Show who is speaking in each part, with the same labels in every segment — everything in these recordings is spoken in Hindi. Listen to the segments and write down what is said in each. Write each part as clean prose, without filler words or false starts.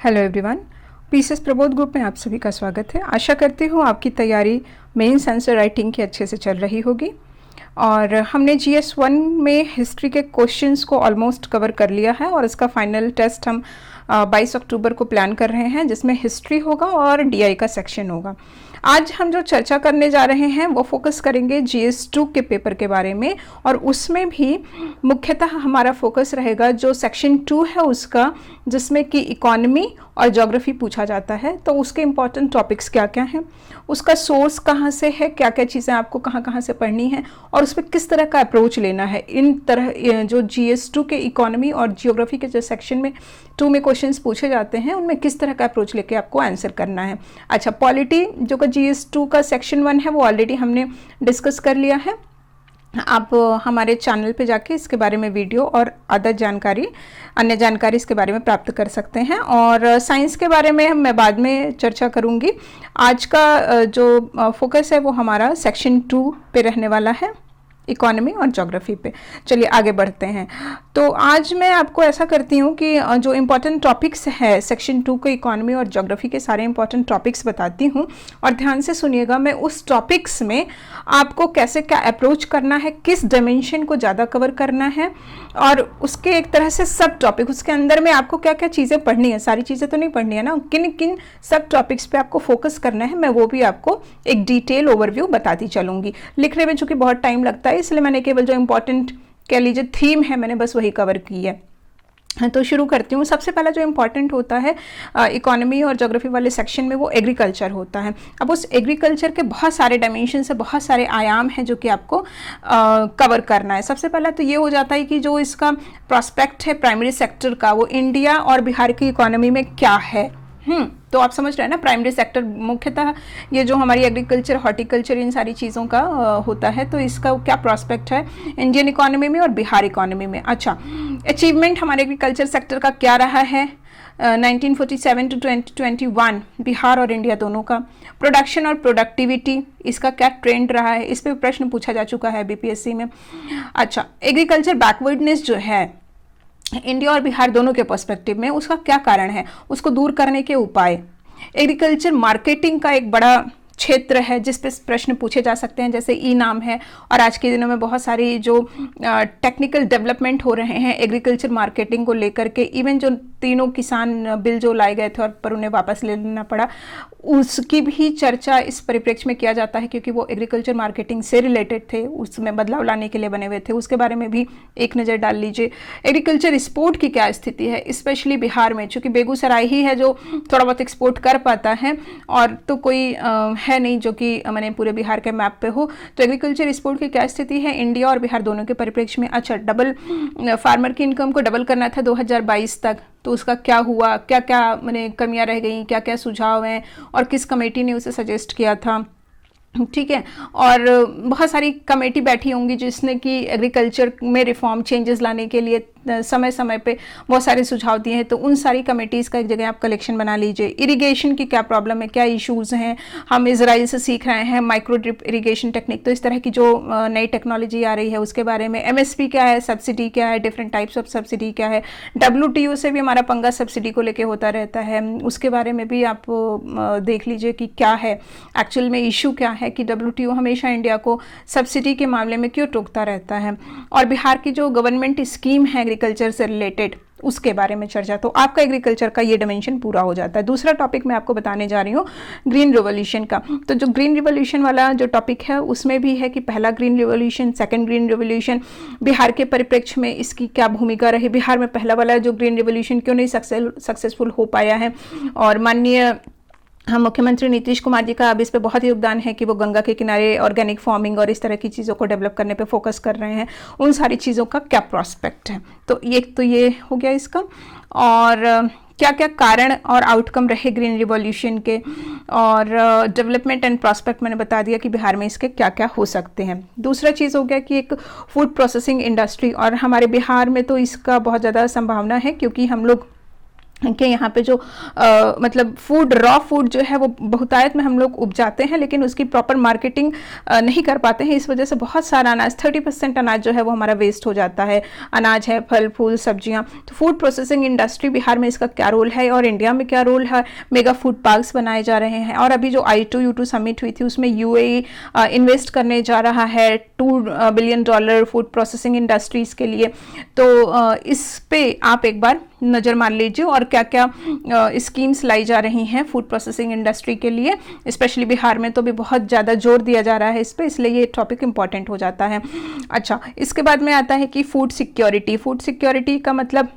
Speaker 1: Hello everyone, PCS Prabodh group में आप सभी का स्वागत है। आशा करती हूँ आपकी तैयारी मेंस आंसर राइटिंग की अच्छे से चल रही होगी। और हमने जीएस 1 में हिस्ट्री के क्वेश्चंस को ऑलमोस्ट कवर कर लिया है और इसका फाइनल टेस्ट हम 22 अक्टूबर को प्लान कर रहे हैं, जिसमें हिस्ट्री होगा और डीआई का सेक्शन होगा। आज हम जो चर्चा करने जा रहे हैं वो फोकस करेंगे जीएस 2 के पेपर के बारे में, और उसमें भी मुख्यतः हमारा फोकस रहेगा जो सेक्शन 2 है उसका, जिसमें कि इकोनॉमी और ज्योग्राफी पूछा जाता है। तो उसके इम्पॉर्टेंट टॉपिक्स क्या क्या हैं, उसका सोर्स कहाँ से है, क्या क्या चीज़ें आपको कहाँ कहाँ से पढ़नी है और उस पर किस तरह का अप्रोच लेना है। इन तरह जो जीएस 2 के इकोनॉमी और जियोग्राफी के जो सेक्शन में 2 में क्वेश्चंस पूछे जाते हैं, उनमें किस तरह का अप्रोच लेके आपको आंसर करना है। अच्छा, पॉलिटी जो का जीएस 2 का सेक्शन 1 है वो ऑलरेडी हमने डिस्कस कर लिया है। आप हमारे चैनल पे जाके इसके बारे में वीडियो और अन्य जानकारी इसके बारे में प्राप्त कर सकते हैं। और साइंस के बारे में मैं बाद में चर्चा करूंगी। आज का जो फोकस है वो हमारा सेक्शन 2 पे रहने वाला है, इकोनॉमी और ज्योग्राफी पे। चलिए आगे बढ़ते हैं। तो आज मैं आपको ऐसा करती हूँ कि जो इम्पोर्टेंट टॉपिक्स है सेक्शन 2 के इकोनॉमी और ज्योग्राफी के सारे इम्पोर्टेंट टॉपिक्स बताती हूँ, और ध्यान से सुनिएगा। मैं उस टॉपिक्स में आपको कैसे क्या अप्रोच करना है, किस डायमेंशन को ज़्यादा कवर करना है, और उसके एक तरह से सब टॉपिक, उसके अंदर में आपको क्या क्या चीज़ें पढ़नी है, सारी चीज़ें तो नहीं पढ़नी है ना, किन किन सब टॉपिक्स पे आपको फोकस करना है, मैं वो भी आपको एक डिटेल ओवरव्यू बताती चलूँगी। लिखने में चूँकि बहुत टाइम लगता है, इसलिए मैंने केवल जो इम्पोर्टेंट कह लीजिए थीम है मैंने बस वही कवर की है। तो शुरू करती हूँ। सबसे पहला जो इम्पॉर्टेंट होता है इकोनॉमी और ज्योग्राफी वाले सेक्शन में वो एग्रीकल्चर होता है। अब उस एग्रीकल्चर के बहुत सारे डायमेंशन से बहुत सारे आयाम हैं जो कि आपको कवर करना है। सबसे पहला तो ये हो जाता है कि जो इसका प्रॉस्पेक्ट है प्राइमरी सेक्टर का, वो इंडिया और बिहार की इकोनॉमी में क्या है। तो आप समझ रहे हैं ना, प्राइमरी सेक्टर मुख्यतः ये जो हमारी एग्रीकल्चर, हॉर्टिकल्चर, इन सारी चीज़ों का होता है। तो इसका क्या प्रॉस्पेक्ट है इंडियन इकोनॉमी में और बिहार इकोनॉमी में। अच्छा, अचीवमेंट हमारे एग्रीकल्चर सेक्टर का क्या रहा है 1947 टू 2021 बिहार और इंडिया दोनों का। प्रोडक्शन और प्रोडक्टिविटी, इसका क्या ट्रेंड रहा है, इस पर प्रश्न पूछा जा चुका है बीपीएससी में। अच्छा, एग्रीकल्चर बैकवर्डनेस जो है इंडिया और बिहार दोनों के पर्सपेक्टिव में, उसका क्या कारण है, उसको दूर करने के उपाय। एग्रीकल्चर मार्केटिंग का एक बड़ा क्षेत्र है जिस पे प्रश्न पूछे जा सकते हैं, जैसे ई नाम है, और आज के दिनों में बहुत सारी जो टेक्निकल डेवलपमेंट हो रहे हैं एग्रीकल्चर मार्केटिंग को लेकर के। इवन जो तीनों किसान बिल जो लाए गए थे और पर उन्हें वापस ले लेना पड़ा, उसकी भी चर्चा इस परिप्रेक्ष्य में किया जाता है, क्योंकि वो एग्रीकल्चर मार्केटिंग से रिलेटेड थे, उसमें बदलाव लाने के लिए बने हुए थे। उसके बारे में भी एक नज़र डाल लीजिए। एग्रीकल्चर एक्सपोर्ट की क्या स्थिति है, स्पेशली बिहार में, चूँकि बेगूसराय ही है जो थोड़ा बहुत एक्सपोर्ट कर पाता है, और तो कोई है नहीं जो कि मैंने पूरे बिहार के मैप पे हो। तो एग्रीकल्चर एक्सपोर्ट की क्या स्थिति है इंडिया और बिहार दोनों के परिप्रेक्ष्य में। अच्छा, डबल फार्मर की इनकम को डबल करना था 2022 तक, तो उसका क्या हुआ, क्या क्या मैंने कमियां रह गई, क्या क्या सुझाव हैं, और किस कमेटी ने उसे सजेस्ट किया था। ठीक है, और बहुत सारी कमेटी बैठी होंगी जिसने कि एग्रीकल्चर में रिफॉर्म चेंजेस लाने के लिए समय समय पे बहुत सारे सुझाव दिए हैं। तो उन सारी कमेटीज़ का एक जगह आप कलेक्शन बना लीजिए। इरिगेशन की क्या प्रॉब्लम है, क्या इश्यूज़ हैं, हम इजराइल से सीख रहे हैं माइक्रो ड्रिप इरिगेशन टेक्निक, तो इस तरह की जो नई टेक्नोलॉजी आ रही है उसके बारे में। एमएसपी क्या है, सब्सिडी क्या है, डिफरेंट टाइप्स ऑफ सब्सिडी क्या है। WTO से भी हमारा पंगा सब्सिडी को लेके होता रहता है, उसके बारे में भी आप देख लीजिए कि क्या है एक्चुअल में इशू क्या है, कि WTO हमेशा इंडिया को सब्सिडी के मामले में क्यों टोकता रहता है। और बिहार की जो गवर्नमेंट स्कीम है एग्रीकल्चर से रिलेटेड, उसके बारे में चर्चा। तो आपका एग्रीकल्चर का ये डायमेंशन पूरा हो जाता है। दूसरा टॉपिक मैं आपको बताने जा रही हूँ ग्रीन रिवॉल्यूशन का। तो जो ग्रीन रिवॉल्यूशन वाला जो टॉपिक है उसमें भी है कि पहला green revolution, second green revolution, Bihar के परिप्रेक्ष्य में इसकी क्या भूमिका रही, बिहार में पहला वाला जो ग्रीन रिवॉल्यूशन क्यों नहीं सक्सेसफुल हो पाया है। और माननीय हम मुख्यमंत्री नीतीश कुमार जी का अब इस पे बहुत योगदान है कि वो गंगा के किनारे ऑर्गेनिक फार्मिंग और इस तरह की चीज़ों को डेवलप करने पे फोकस कर रहे हैं। उन सारी चीज़ों का क्या प्रॉस्पेक्ट है, तो ये हो गया इसका। और क्या क्या कारण और आउटकम रहे ग्रीन रिवॉल्यूशन के, और डेवलपमेंट एंड प्रॉस्पेक्ट मैंने बता दिया कि बिहार में इसके क्या क्या हो सकते हैं। दूसरा चीज़ हो गया कि एक फूड प्रोसेसिंग इंडस्ट्री, और हमारे बिहार में तो इसका बहुत ज़्यादा संभावना है, क्योंकि हम लोग कि यहाँ पे जो मतलब फूड, रॉ फूड जो है वो बहुतायत में हम लोग उपजाते हैं, लेकिन उसकी प्रॉपर मार्केटिंग नहीं कर पाते हैं। इस वजह से बहुत सारा अनाज, 30% अनाज जो है वो हमारा वेस्ट हो जाता है। अनाज है, फल फूल सब्जियाँ। तो फूड प्रोसेसिंग इंडस्ट्री बिहार में इसका क्या रोल है और इंडिया में क्या रोल है? मेगा फूड पार्क्स बनाए जा रहे हैं, और अभी जो I2U2 समिट हुई थी उसमें UAE इन्वेस्ट करने जा रहा है $2 बिलियन फूड प्रोसेसिंग इंडस्ट्रीज़ के लिए। तो इस पे आप एक बार नज़र मार लीजिए और क्या क्या स्कीम्स लाई जा रही हैं फूड प्रोसेसिंग इंडस्ट्री के लिए। स्पेशली बिहार में तो भी बहुत ज़्यादा जोर दिया जा रहा है इस पे, इसलिए ये टॉपिक इम्पॉर्टेंट हो जाता है। अच्छा, इसके बाद में आता है कि फूड सिक्योरिटी। फूड सिक्योरिटी का मतलब,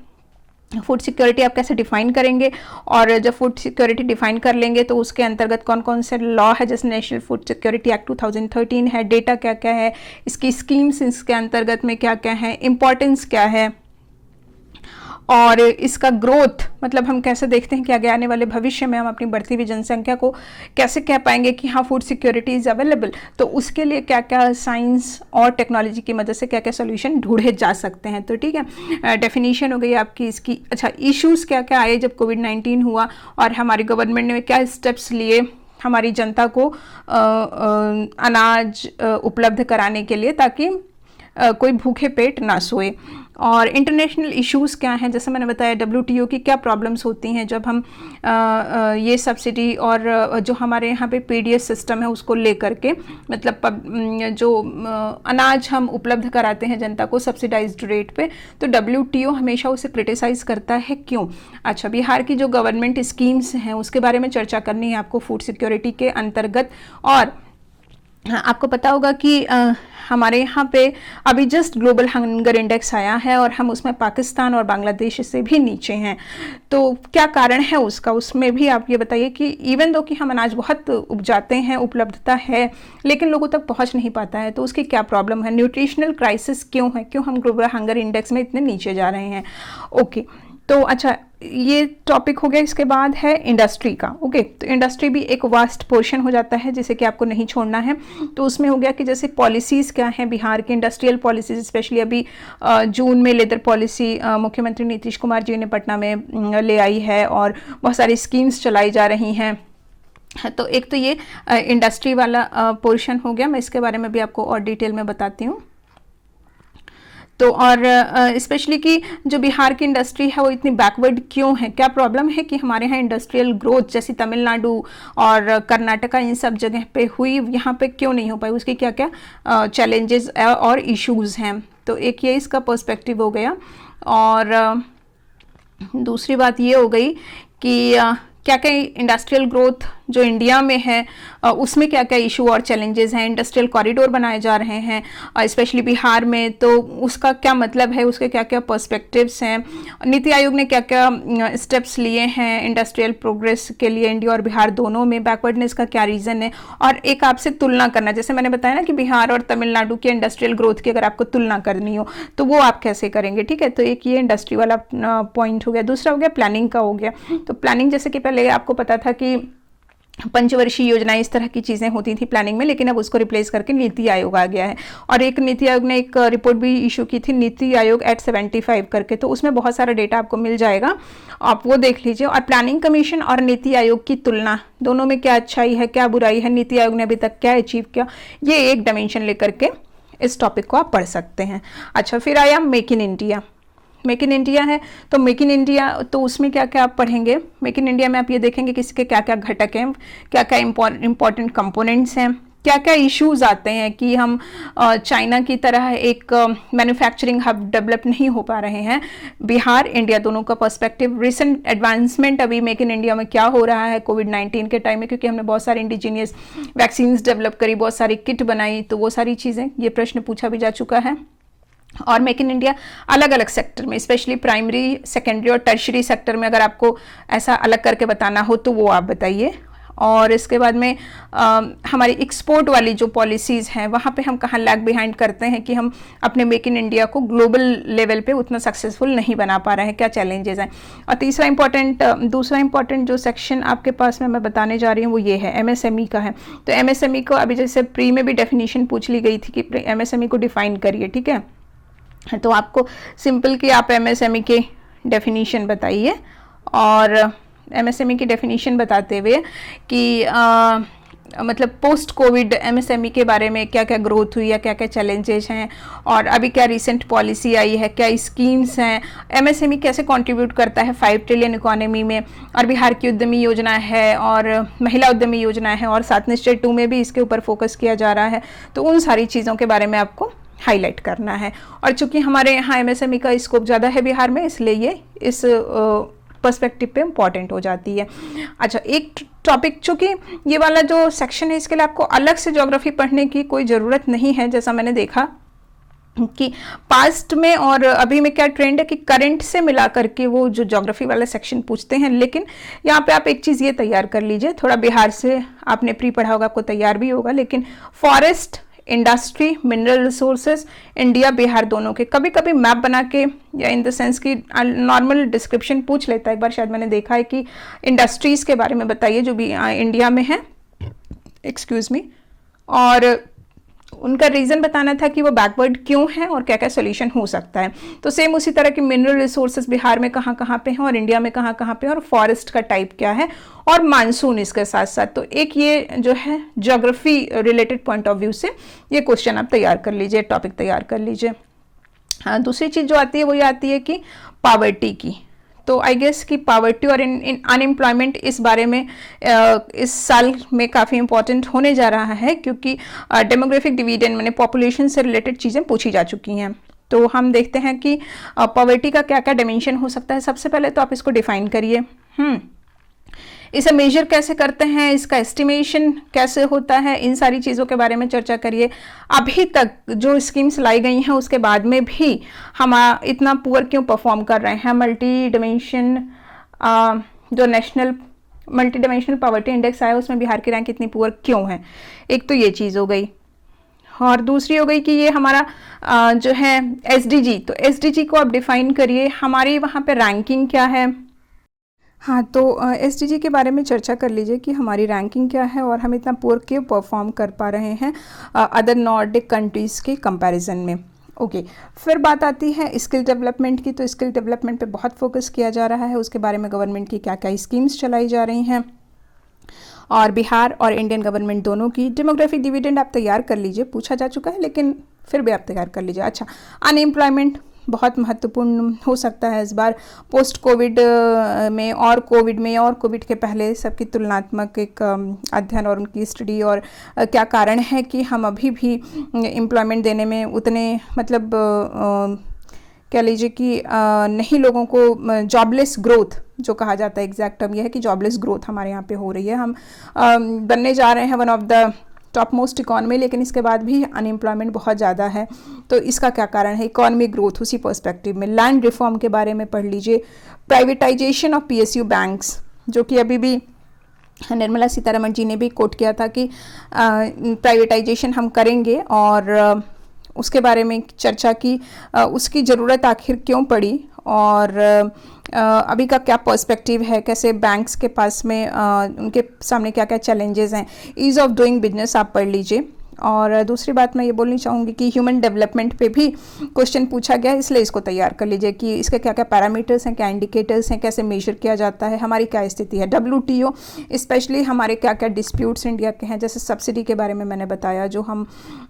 Speaker 1: फूड सिक्योरिटी आप कैसे डिफाइन करेंगे, और जब फूड सिक्योरिटी डिफाइन कर लेंगे तो उसके अंतर्गत कौन कौन से लॉ है, जैसे नेशनल फूड सिक्योरिटी एक्ट 2013 है, डेटा क्या क्या है, इसकी स्कीम्स इसके अंतर्गत में क्या क्या है, इम्पॉर्टेंस क्या है, और इसका ग्रोथ मतलब हम कैसे देखते हैं कि आगे आने वाले भविष्य में हम अपनी बढ़ती हुई जनसंख्या को कैसे कह पाएंगे कि हाँ फूड सिक्योरिटी इज़ अवेलेबल। तो उसके लिए क्या क्या साइंस और टेक्नोलॉजी की मदद से क्या क्या सोल्यूशन ढूंढे जा सकते हैं। तो ठीक है, डेफिनेशन हो गई आपकी इसकी। अच्छा, इश्यूज़ क्या क्या आए जब कोविड-19 हुआ और हमारी गवर्नमेंट ने क्या स्टेप्स लिए हमारी जनता को अनाज उपलब्ध कराने के लिए, ताकि कोई भूखे पेट ना सोए। और इंटरनेशनल इश्यूज़ क्या हैं, जैसे मैंने बताया WTO की क्या प्रॉब्लम्स होती हैं जब हम ये सब्सिडी और जो हमारे यहाँ पे PDS सिस्टम है उसको लेकर के, मतलब जो अनाज हम उपलब्ध कराते हैं जनता को सब्सिडाइज्ड रेट पे, तो WTO हमेशा उसे क्रिटिसाइज़ करता है, क्यों? अच्छा, बिहार की जो गवर्नमेंट स्कीम्स हैं उसके बारे में चर्चा करनी है आपको फूड सिक्योरिटी के अंतर्गत। और हाँ, आपको पता होगा कि हमारे यहाँ पे अभी जस्ट ग्लोबल हंगर इंडेक्स आया है और हम उसमें पाकिस्तान और बांग्लादेश से भी नीचे हैं। तो क्या कारण है उसका, उसमें भी आप ये बताइए कि इवन दो कि हम अनाज बहुत उपजाते हैं, उपलब्धता है, लेकिन लोगों तक पहुँच नहीं पाता है, तो उसकी क्या प्रॉब्लम है? न्यूट्रिशनल क्राइसिस क्यों है, क्यों हम ग्लोबल हंगर इंडेक्स में इतने नीचे जा रहे हैं? ओके, तो अच्छा, ये टॉपिक हो गया। इसके बाद है इंडस्ट्री का। ओके, तो इंडस्ट्री भी एक वास्ट पोर्शन हो जाता है जिसे कि आपको नहीं छोड़ना है। तो उसमें हो गया कि जैसे पॉलिसीज़ क्या हैं बिहार की, इंडस्ट्रियल पॉलिसीज़, स्पेशली अभी जून में लेदर पॉलिसी मुख्यमंत्री नीतीश कुमार जी ने पटना में ले आई है और बहुत सारी स्कीम्स चलाई जा रही हैं। तो एक तो ये इंडस्ट्री वाला पोर्शन हो गया, मैं इसके बारे में भी आपको और डिटेल में बताती हूँ। तो और स्पेशली कि जो बिहार की इंडस्ट्री है वो इतनी बैकवर्ड क्यों है, क्या प्रॉब्लम है कि हमारे यहाँ इंडस्ट्रियल ग्रोथ जैसी तमिलनाडु और कर्नाटका इन सब जगह पे हुई, यहाँ पे क्यों नहीं हो पाई, उसकी क्या क्या चैलेंजेस और इश्यूज़ हैं। तो एक ये इसका पर्सपेक्टिव हो गया। और दूसरी बात ये हो गई कि क्या क्या इंडस्ट्रियल ग्रोथ जो इंडिया में है उसमें क्या क्या इशू और चैलेंजेस हैं। इंडस्ट्रियल कॉरिडोर बनाए जा रहे हैं स्पेशली बिहार में, तो उसका क्या मतलब है, उसके क्या क्या पर्सपेक्टिव्स हैं, नीति आयोग ने क्या क्या स्टेप्स लिए हैं इंडस्ट्रियल प्रोग्रेस के लिए इंडिया और बिहार दोनों में, बैकवर्डनेस का क्या रीज़न है, और एक आपसे तुलना करना, जैसे मैंने बताया ना कि बिहार और तमिलनाडु की इंडस्ट्रियल ग्रोथ की अगर आपको तुलना करनी हो तो वो आप कैसे करेंगे। ठीक है, तो एक ये इंडस्ट्री वाला पॉइंट हो गया। दूसरा हो गया प्लानिंग का हो गया। तो प्लानिंग जैसे कि पहले आपको पता था कि पंचवर्षीय योजनाएं इस तरह की चीज़ें होती थी प्लानिंग में, लेकिन अब उसको रिप्लेस करके नीति आयोग आ गया है। और एक नीति आयोग ने एक रिपोर्ट भी इशू की थी, नीति आयोग @75 करके, तो उसमें बहुत सारा डेटा आपको मिल जाएगा, आप वो देख लीजिए। और प्लानिंग कमीशन और नीति आयोग की तुलना, दोनों में क्या अच्छाई है क्या बुराई है, नीति आयोग ने अभी तक क्या अचीव किया, ये एक डायमेंशन लेकर के इस टॉपिक को आप पढ़ सकते हैं। अच्छा, फिर आया make in India. Make in India है, तो मेक इन इंडिया, तो उसमें क्या क्या आप पढ़ेंगे। मेक इन इंडिया में आप ये देखेंगे कि इसके क्या क्या घटक हैं, क्या क्या इंपॉर्टेंट कंपोनेंट्स हैं, क्या क्या इश्यूज आते हैं कि हम चाइना की तरह एक मैन्युफैक्चरिंग हब डेवलप नहीं हो पा रहे हैं। बिहार इंडिया दोनों का पर्सपेक्टिव, रिसेंट एडवांसमेंट अभी मेक इन इंडिया में क्या हो रहा है कोविड-19 के टाइम में, क्योंकि हमने बहुत सारी इंडिजीनियस वैक्सीन्स डेवलप करी, बहुत सारी किट बनाई, तो वो सारी चीज़ें, ये प्रश्न पूछा भी जा चुका है। और मेक इन इंडिया अलग अलग सेक्टर में, स्पेशली प्राइमरी, सेकेंडरी और टर्शरी सेक्टर में अगर आपको ऐसा अलग करके बताना हो तो वो आप बताइए। और इसके बाद में हमारी एक्सपोर्ट वाली जो पॉलिसीज़ हैं वहाँ पे हम कहाँ लैग बिहाइंड करते हैं कि हम अपने मेक इन इंडिया को ग्लोबल लेवल पे उतना सक्सेसफुल नहीं बना पा रहे हैं, क्या चैलेंजेस हैं। और दूसरा इंपॉर्टेंट जो सेक्शन आपके पास में मैं बताने जा रही हूँ वो ये है, MSME का है। तो MSME को अभी जैसे प्री में भी डेफिनेशन पूछ ली गई थी कि MSME को डिफाइन करिए। ठीक है, तो आपको सिंपल कि आप MSME के डेफिनेशन बताइए और एमएसएमई की डेफिनेशन बताते हुए कि मतलब पोस्ट कोविड एमएसएमई के बारे में क्या क्या ग्रोथ हुई है, क्या क्या चैलेंजेस हैं, और अभी क्या रिसेंट पॉलिसी आई है, क्या स्कीम्स हैं, एमएसएमई कैसे कंट्रीब्यूट करता है 5 ट्रिलियन इकोनॉमी में, और बिहार की उद्यमी योजना है और महिला उद्यमी योजना है, और 7 निश्चय 2 में भी इसके ऊपर फोकस किया जा रहा है। तो उन सारी चीज़ों के बारे में आपको हाईलाइट करना है। और चूंकि हमारे यहाँ एमएसएमई का स्कोप ज़्यादा है बिहार में, इसलिए ये इस पर्सपेक्टिव पे इम्पॉर्टेंट हो जाती है। अच्छा, एक टॉपिक, चूंकि ये वाला जो सेक्शन है इसके लिए आपको अलग से ज्योग्राफी पढ़ने की कोई ज़रूरत नहीं है। जैसा मैंने देखा कि पास्ट में और अभी में क्या ट्रेंड है कि करंट से मिला करके वो जो ज्योग्राफी वाला सेक्शन पूछते हैं। लेकिन यहाँ पे आप एक चीज़ ये तैयार कर लीजिए, थोड़ा बिहार से आपने प्री पढ़ा होगा, आपको तैयार भी होगा, लेकिन forest, industry, mineral resources, India Bihar दोनों के कभी कभी मैप बना के, या इन द सेंस की नॉर्मल डिस्क्रिप्शन पूछ लेता है। एक बार शायद मैंने देखा है कि इंडस्ट्रीज़ के बारे में बताइए जो भी इंडिया में है, एक्सक्यूज़ मी, और उनका रीज़न बताना था कि वो बैकवर्ड क्यों है और क्या क्या सोल्यूशन हो सकता है। तो सेम उसी तरह की मिनरल रिसोर्सेज बिहार में कहाँ कहाँ पे हैं और इंडिया में कहाँ कहाँ पे हैं, और फॉरेस्ट का टाइप क्या है, और मानसून इसके साथ साथ। तो एक ये जो है geography related point of view से ये क्वेश्चन आप तैयार कर लीजिए, टॉपिक तैयार कर लीजिए। हाँ, दूसरी चीज़ जो आती है वो ये आती है कि पावर्टी की। तो आई गेस कि पावर्टी और अनएम्प्लॉयमेंट इस बारे में इस साल में काफ़ी इंपॉर्टेंट होने जा रहा है, क्योंकि डेमोग्राफिक डिविडेंड मैंने पॉपुलेशन से रिलेटेड चीज़ें पूछी जा चुकी हैं। तो हम देखते हैं कि पावर्टी का क्या क्या डायमेंशन हो सकता है। सबसे पहले तो आप इसको डिफाइन करिए, इसे मेजर कैसे करते हैं, इसका एस्टिमेशन कैसे होता है, इन सारी चीज़ों के बारे में चर्चा करिए। अभी तक जो स्कीम्स लाई गई हैं उसके बाद में भी हम इतना पुअर क्यों परफॉर्म कर रहे हैं। मल्टी डिमेंशन जो national multi dimensional poverty index आया उसमें बिहार की रैंक इतनी पुअर क्यों है। एक तो ये चीज़ हो गई, और दूसरी हो गई कि ये हमारा जो है एसडीजी, तो एसडीजी को आप डिफाइन करिए, हमारी वहाँ पे रैंकिंग क्या है। हाँ, तो एसडीजी के बारे में चर्चा कर लीजिए कि हमारी रैंकिंग क्या है और हम इतना पुअर क्यों परफॉर्म कर पा रहे हैं अदर नॉर्डिक कंट्रीज़ के कंपैरिजन में। ओके, फिर बात आती है स्किल डेवलपमेंट की। तो स्किल डेवलपमेंट पे बहुत फोकस किया जा रहा है, उसके बारे में गवर्नमेंट की क्या क्या स्कीम्स चलाई जा रही हैं, और बिहार और इंडियन गवर्नमेंट दोनों की। डेमोग्राफिक डिविडेंड आप तैयार कर लीजिए, पूछा जा चुका है लेकिन फिर भी आप तैयार कर लीजिए। अच्छा, अनएम्प्लॉयमेंट बहुत महत्वपूर्ण हो सकता है इस बार पोस्ट कोविड में और कोविड के पहले सबकी तुलनात्मक एक अध्ययन और उनकी स्टडी, और क्या कारण है कि हम अभी भी एम्प्लॉयमेंट देने में उतने मतलब कह लीजिए कि नहीं, लोगों को जॉबलेस ग्रोथ जो कहा जाता है, एग्जैक्ट टर्म यह है कि जॉबलेस ग्रोथ हमारे यहाँ पे हो रही है। हम बनने जा रहे हैं one of the top most economy, लेकिन इसके बाद भी अनएम्प्लॉयमेंट बहुत ज़्यादा है। तो इसका क्या कारण है, इकॉनमी ग्रोथ उसी पर्सपेक्टिव में। लैंड रिफॉर्म के बारे में पढ़ लीजिए, प्राइवेटाइजेशन ऑफ पीएसयू बैंक्स, जो कि अभी भी निर्मला सीतारमण जी ने भी कोट किया था कि प्राइवेटाइजेशन हम करेंगे, और उसके बारे में चर्चा की, उसकी ज़रूरत आखिर क्यों पड़ी, और अभी का क्या पर्सपेक्टिव है, कैसे बैंक्स के पास में उनके सामने क्या क्या चैलेंजेस हैं। ईज़ ऑफ डूइंग बिजनेस आप पढ़ लीजिए। और दूसरी बात मैं ये बोलनी चाहूँगी कि ह्यूमन डेवलपमेंट पे भी क्वेश्चन पूछा गया है, इसलिए इसको तैयार कर लीजिए कि इसके क्या क्या पैरामीटर्स हैं, क्या इंडिकेटर्स हैं, कैसे मेजर किया जाता है, हमारी क्या स्थिति है। WTO स्पेशली हमारे क्या क्या डिस्प्यूट्स इंडिया के हैं, जैसे सब्सिडी के बारे में मैंने बताया, जो हम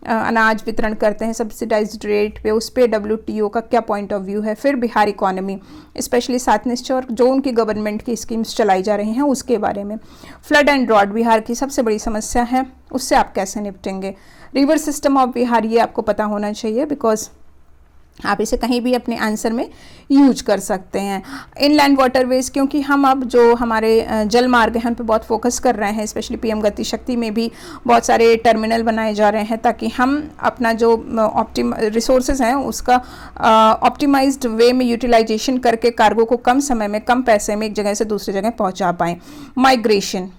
Speaker 1: अनाज वितरण करते हैं सब्सिडाइज्ड रेट पे, उस पर WTO का क्या पॉइंट ऑफ व्यू है। फिर बिहार इकोनॉमी स्पेशली 7 निश्चय और जो उनकी गवर्नमेंट की स्कीम्स चलाई जा रही हैं उसके बारे में। फ्लड एंड ड्रॉट बिहार की सबसे बड़ी समस्या है, उससे आप कैसे निपटेंगे। रिवर सिस्टम ऑफ बिहार, ये आपको पता होना चाहिए, बिकॉज आप इसे कहीं भी अपने आंसर में यूज कर सकते हैं। इनलैंड वाटरवेज, क्योंकि हम अब जो हमारे जल मार्ग हैं उन पर बहुत फोकस कर रहे हैं, स्पेशली PM गति शक्ति में भी बहुत सारे टर्मिनल बनाए जा रहे हैं, ताकि हम अपना जो रिसोर्सेज हैं उसका ऑप्टिमाइज्ड वे में यूटिलाइजेशन करके कार्गो को कम समय में कम पैसे में एक जगह से दूसरी जगह पहुंचा पाएँ। Migration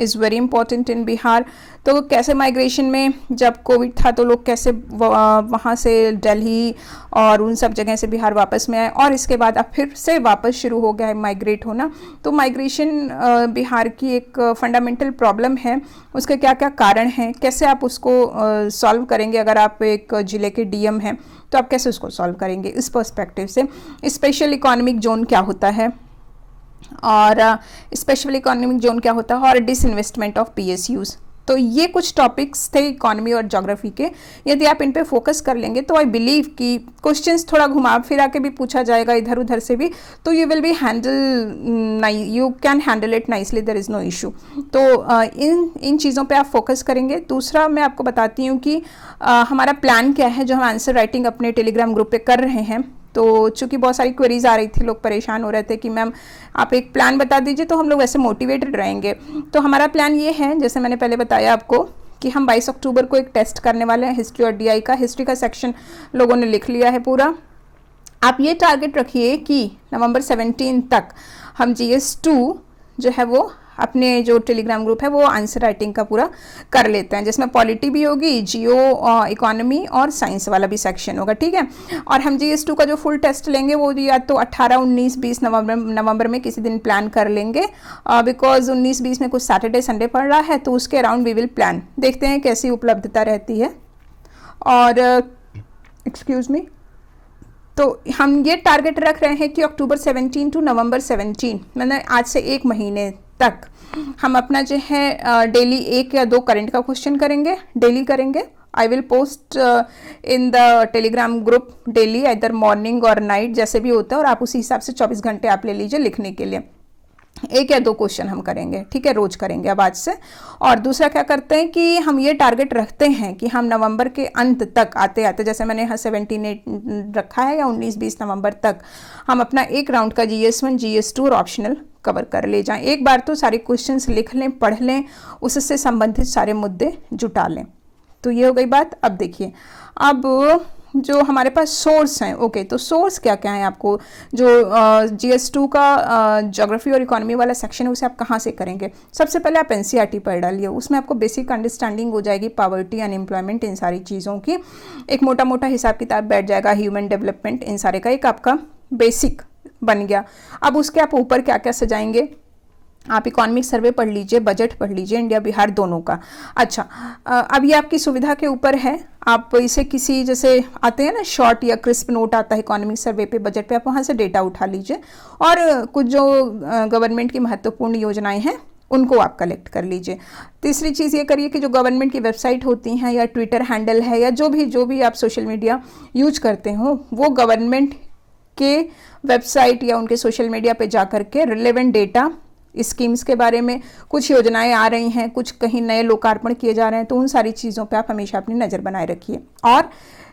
Speaker 1: is very important in Bihar. तो कैसे माइग्रेशन में, जब कोविड था तो लोग कैसे वहाँ से दिल्ली और उन सब जगह से बिहार वापस में आए, और इसके बाद अब फिर से वापस शुरू हो गया है माइग्रेट होना। तो माइग्रेशन बिहार की एक फंडामेंटल प्रॉब्लम है, उसके क्या क्या कारण हैं, कैसे आप उसको सॉल्व करेंगे। अगर आप एक ज़िले के DM हैं तो आप कैसे उसको सॉल्व करेंगे इस पर्सपेक्टिव से। स्पेशल इकोनॉमिक जोन क्या होता है, और स्पेशल इकोनॉमिक जोन क्या होता है, और डिसइन्वेस्टमेंट ऑफ पीएसयूज। तो ये कुछ टॉपिक्स थे इकोनॉमी और ज्योग्राफी के। यदि आप इन पे फोकस कर लेंगे तो आई बिलीव कि क्वेश्चंस थोड़ा घुमा फिरा के भी पूछा जाएगा इधर उधर से भी, तो you will be handle, you can handle it nicely, there is no issue. तो इन चीज़ों पे आप फोकस करेंगे। दूसरा मैं आपको बताती हूँ कि हमारा प्लान क्या है जो हम आंसर राइटिंग अपने टेलीग्राम ग्रुप पे कर रहे हैं। तो चूंकि बहुत सारी क्वेरीज आ रही थी, लोग परेशान हो रहे थे कि मैम आप एक प्लान बता दीजिए तो हम लोग ऐसे मोटिवेटेड रहेंगे। तो हमारा प्लान ये है, जैसे मैंने पहले बताया आपको, कि हम 22 अक्टूबर को एक टेस्ट करने वाले हैं हिस्ट्री और डीआई का। हिस्ट्री का सेक्शन लोगों ने लिख लिया है पूरा। आप ये टारगेट रखिए कि नवंबर 17 तक हम GS2 जो है वो अपने जो टेलीग्राम ग्रुप है वो आंसर राइटिंग का पूरा कर लेते हैं, जिसमें पॉलिटी भी होगी, जियो, इकोनॉमी और साइंस वाला भी सेक्शन होगा, ठीक है। और हम GS2 का जो फुल टेस्ट लेंगे वो या तो 18, 19, 20 नवंबर में किसी दिन प्लान कर लेंगे, बिकॉज 19, 20 में कुछ सैटरडे संडे पड़ रहा है, तो उसके अराउंड वी विल प्लान। देखते हैं कैसी उपलब्धता रहती है। और एक्सक्यूज मी, तो हम ये टारगेट रख रहे हैं कि अक्टूबर 17 टू नवंबर 17, मैंने आज से 1 महीने तक हम अपना जो है डेली 1 या 2 करंट का क्वेश्चन करेंगे, डेली करेंगे। I will post in the Telegram group daily, इधर मॉर्निंग और नाइट जैसे भी होता है, और आप उसी हिसाब से 24 घंटे आप ले लीजिए लिखने के लिए। 1 या 2 क्वेश्चन हम करेंगे, ठीक है, रोज करेंगे अब आज से। और दूसरा क्या करते हैं कि हम ये टारगेट रखते हैं कि हम नवंबर के अंत तक आते आते, जैसे मैंने यहाँ 17 रखा है, या 19-20 नवंबर तक हम अपना एक राउंड का GS1, GS2 और ऑप्शनल कवर कर ले जाएं। एक बार तो सारे क्वेश्चंस लिख लें, पढ़ लें, उससे संबंधित सारे मुद्दे जुटा लें। तो ये हो गई बात। अब देखिए, अब जो हमारे पास सोर्स हैं, ओके, तो सोर्स क्या क्या है आपको, जो GS2 का ज्योग्राफी और इकोनॉमी वाला सेक्शन है उसे आप कहाँ से करेंगे। सबसे पहले आप NCERT पढ़ डालिए, उसमें आपको बेसिक अंडरस्टैंडिंग हो जाएगी पॉवर्टी, अनएम्प्लॉयमेंट, इन सारी चीज़ों की। एक मोटा मोटा हिसाब किताब बैठ जाएगा, ह्यूमन डेवलपमेंट, इन सारे का एक आपका बेसिक बन गया। अब उसके आप ऊपर क्या क्या सजाएंगे, आप इकोनॉमिक सर्वे पढ़ लीजिए, बजट पढ़ लीजिए, इंडिया बिहार दोनों का। अच्छा, अब ये आपकी सुविधा के ऊपर है, आप इसे किसी, जैसे आते हैं ना शॉर्ट या क्रिस्प नोट आता है इकोनॉमिक सर्वे पे, बजट पे, आप वहाँ से डेटा उठा लीजिए, और कुछ जो गवर्नमेंट की महत्वपूर्ण योजनाएं हैं उनको आप कलेक्ट कर लीजिए। तीसरी चीज़ ये करिए कि जो गवर्नमेंट की वेबसाइट होती हैं, या ट्विटर हैंडल है, या जो भी आप सोशल मीडिया यूज करते हो, वो गवर्नमेंट के वेबसाइट या उनके सोशल मीडिया पे जा करके रिलेवेंट डेटा, स्कीम्स के बारे में, कुछ योजनाएं आ रही हैं, कुछ कहीं नए लोकार्पण किए जा रहे हैं, तो उन सारी चीज़ों पे आप हमेशा अपनी नज़र बनाए रखिए। और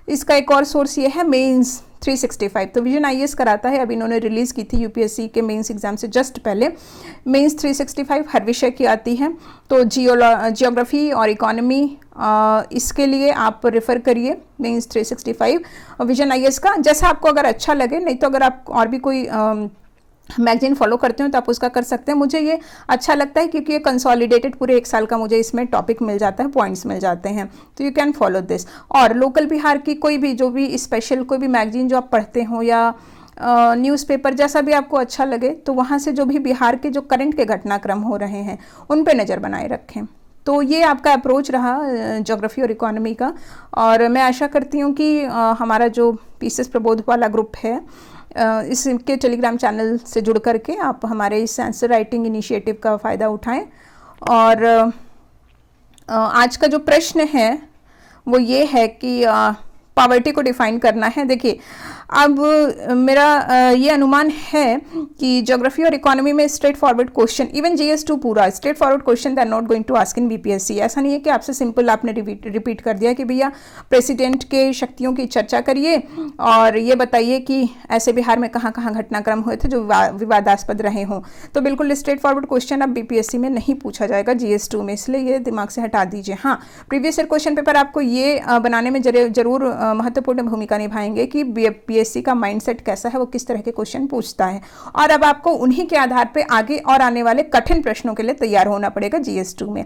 Speaker 1: इसका एक और सोर्स ये है मेंस 365, तो विजन IAS कराता है, अभी इन्होंने रिलीज़ की थी UPSC के मेंस एग्जाम से जस्ट पहले। मेंस 365 हर विषय की आती है, तो जियोग्राफी और इकोनॉमी, इसके लिए आप रेफ़र करिए मेंस 365 और विजन IAS का, जैसा आपको अगर अच्छा लगे। नहीं तो अगर आप और भी कोई मैगजीन फॉलो करते हो तो आप उसका कर सकते हैं। मुझे ये अच्छा लगता है क्योंकि ये कंसोलिडेटेड पूरे 1 साल का मुझे इसमें टॉपिक मिल जाता है, पॉइंट्स मिल जाते हैं, तो यू कैन फॉलो दिस। और लोकल बिहार की कोई भी, जो भी स्पेशल कोई भी मैगजीन जो आप पढ़ते हो, या न्यूज़पेपर, जैसा भी आपको अच्छा लगे, तो वहाँ से जो भी बिहार के जो करंट के घटनाक्रम हो रहे हैं उन पर नज़र बनाए रखें। तो ये आपका अप्रोच रहा ज्योग्राफी और इकोनॉमी का। और मैं आशा करती हूँ कि हमारा जो पीसेस प्रबोध वाला ग्रुप है, इसके टेलीग्राम चैनल से जुड़ करके आप हमारे इस आंसर राइटिंग इनिशिएटिव का फ़ायदा उठाएं। और आज का जो प्रश्न है वो ये है कि पॉवर्टी को डिफाइन करना है। देखिए, अब मेरा ये अनुमान है कि ज्योग्राफी और इकोनॉमी में straight forward question, even GS2 पूरा straightforward question they are not going to ask in BPSC। ऐसा नहीं है कि आपसे सिंपल आपने रिपीट कर दिया कि भैया प्रेसिडेंट के शक्तियों की चर्चा करिए और ये बताइए कि ऐसे बिहार में कहाँ कहाँ घटनाक्रम हुए थे जो विवादास्पद रहे हों। तो बिल्कुल स्ट्रेट फॉरवर्ड क्वेश्चन अब BPSC में नहीं पूछा जाएगा GS2 में, इसलिए ये दिमाग से हटा दीजिए। हाँ, प्रीवियस ईयर क्वेश्चन पेपर आपको ये बनाने में जरूर महत्वपूर्ण भूमिका निभाएंगे कि BPSC का माइंडसेट कैसा है, वो किस तरह के क्वेश्चन पूछता है। और अब आपको उन्हीं के आधार पे आगे और आने वाले कठिन प्रश्नों के लिए तैयार होना पड़ेगा GS2 में।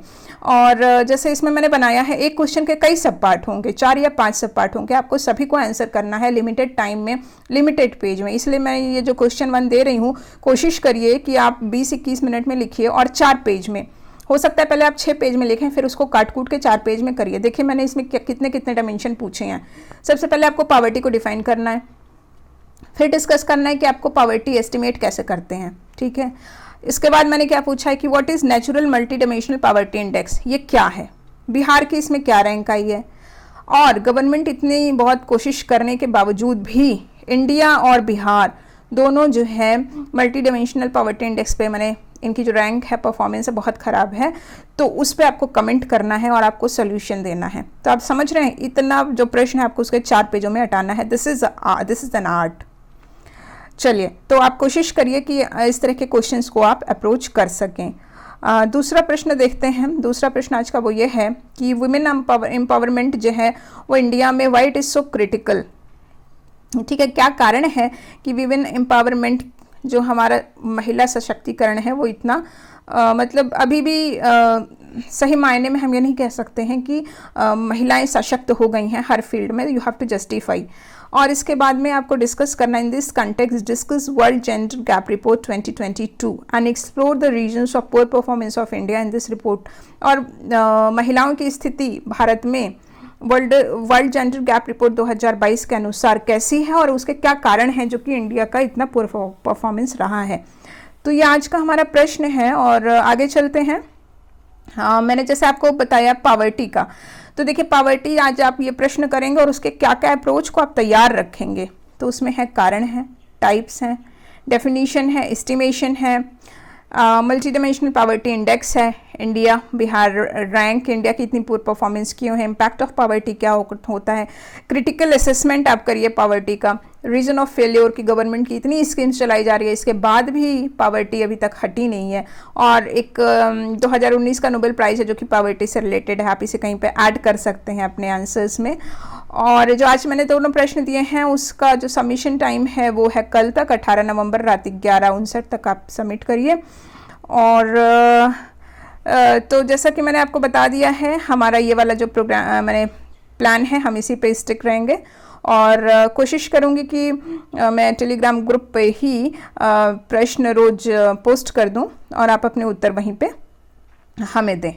Speaker 1: और जैसे इसमें मैंने बनाया है, एक क्वेश्चन के कई सब पार्ट होंगे, 4 या 5 सब पार्ट होंगे, आपको सभी को आंसर करना है लिमिटेड टाइम में, लिमिटेड पेज में। इसलिए मैं ये जो क्वेश्चन 1 दे रही हूँ, कोशिश करिए कि आप 20-21 मिनट में लिखिए और 4 पेज में। हो सकता है पहले आप 6 पेज में लिखें, फिर उसको काट कूट के 4 पेज में करिए। देखिए मैंने इसमें कितने कितने डायमेंशन पूछे हैं। सबसे पहले आपको पॉवर्टी को डिफाइन करना है, फिर डिस्कस करना है कि आपको पॉवर्टी एस्टिमेट कैसे करते हैं, ठीक है। इसके बाद मैंने क्या पूछा है कि what is natural multi dimensional poverty index, ये क्या है, बिहार की इसमें क्या रैंक आई है, और गवर्नमेंट इतनी बहुत कोशिश करने के बावजूद भी इंडिया और बिहार दोनों जो है मल्टी डायमेंशनल पॉवर्टी इंडेक्स पे मैंने इनकी जो रैंक है, परफॉर्मेंस है, बहुत ख़राब है। तो उस पर आपको कमेंट करना है और आपको सोल्यूशन देना है। तो आप समझ रहे हैं, इतना जो प्रश्न है आपको उसके 4 पेजों में हटाना है। This is an art. चलिए, तो आप कोशिश करिए कि इस तरह के क्वेश्चंस को आप अप्रोच कर सकें। दूसरा प्रश्न देखते हैं। दूसरा प्रश्न आज का वो ये है कि वुमेन एम्पावरमेंट जो है वो इंडिया में why it is so critical, ठीक है। क्या कारण है कि विमेन एम्पावरमेंट जो हमारा महिला सशक्तिकरण है वो इतना मतलब अभी भी सही मायने में हम ये नहीं कह सकते हैं कि महिलाएं सशक्त हो गई हैं हर फील्ड में। You have to justify. और इसके बाद में आपको डिस्कस करना, in this context discuss world gender gap report 2022 and explore the reasons of poor performance of India in this report. और महिलाओं की स्थिति भारत में वर्ल्ड जेंडर गैप रिपोर्ट 2022 के अनुसार कैसी है और उसके क्या कारण हैं जो कि इंडिया का इतना पुअर परफॉर्मेंस रहा है। तो ये आज का हमारा प्रश्न है और आगे चलते हैं। हाँ, मैंने जैसे आपको बताया पॉवर्टी का, तो देखिए पॉवर्टी आज आप ये प्रश्न करेंगे और उसके क्या क्या अप्रोच को आप तैयार रखेंगे। तो उसमें है कारण है, टाइप्स हैं, डेफिनीशन है, एस्टिमेशन है, मल्टी डायमेंशनल पॉवर्टी इंडेक्स है, इंडिया बिहार रैंक, इंडिया की इतनी पुअर परफॉर्मेंस क्यों है, इम्पैक्ट ऑफ पॉवर्टी क्या होता है, क्रिटिकल असेसमेंट आप करिए पॉवर्टी का, रीजन ऑफ फेलियर की गवर्नमेंट की इतनी स्कीम्स चलाई जा रही है, इसके बाद भी पॉवर्टी अभी तक हटी नहीं है। और एक 2019 का नोबेल प्राइज़ है जो कि पॉवर्टी से रिलेटेड है, आप इसे कहीं पे ऐड कर सकते हैं अपने आंसर्स में। और जो आज मैंने दोनों प्रश्न दिए हैं उसका जो सबमिशन टाइम है वो है कल तक, 18 नवंबर रात 11:59 तक आप सबमिट करिए। और तो जैसा कि मैंने आपको बता दिया है, हमारा ये वाला जो प्रोग्राम मैंने प्लान है हम इसी पे स्टिक रहेंगे और कोशिश करूँगी कि मैं टेलीग्राम ग्रुप पे ही प्रश्न रोज़ पोस्ट कर दूँ और आप अपने उत्तर वहीं पे हमें दें।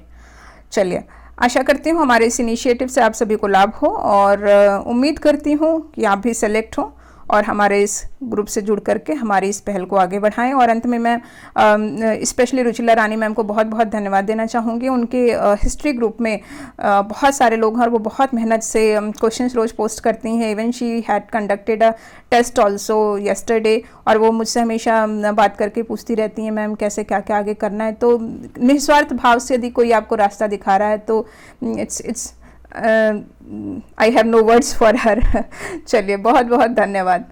Speaker 1: चलिए, आशा करती हूँ हमारे इस इनिशिएटिव से आप सभी को लाभ हो और उम्मीद करती हूँ कि आप भी सेलेक्ट हों और हमारे इस ग्रुप से जुड़ करके हमारी इस पहल को आगे बढ़ाएं। और अंत में मैं स्पेशली रुचिला रानी मैम को बहुत बहुत धन्यवाद देना चाहूँगी। उनके हिस्ट्री ग्रुप में बहुत सारे लोग हैं और वो बहुत मेहनत से क्वेश्चंस रोज़ पोस्ट करती हैं। Even she had conducted a test also yesterday और वो मुझसे हमेशा बात करके पूछती रहती हैं, मैम कैसे क्या क्या आगे करना है। तो निस्वार्थ भाव से यदि कोई आपको रास्ता दिखा रहा है तो it's I have no words for her. चलिए, बहुत बहुत धन्यवाद।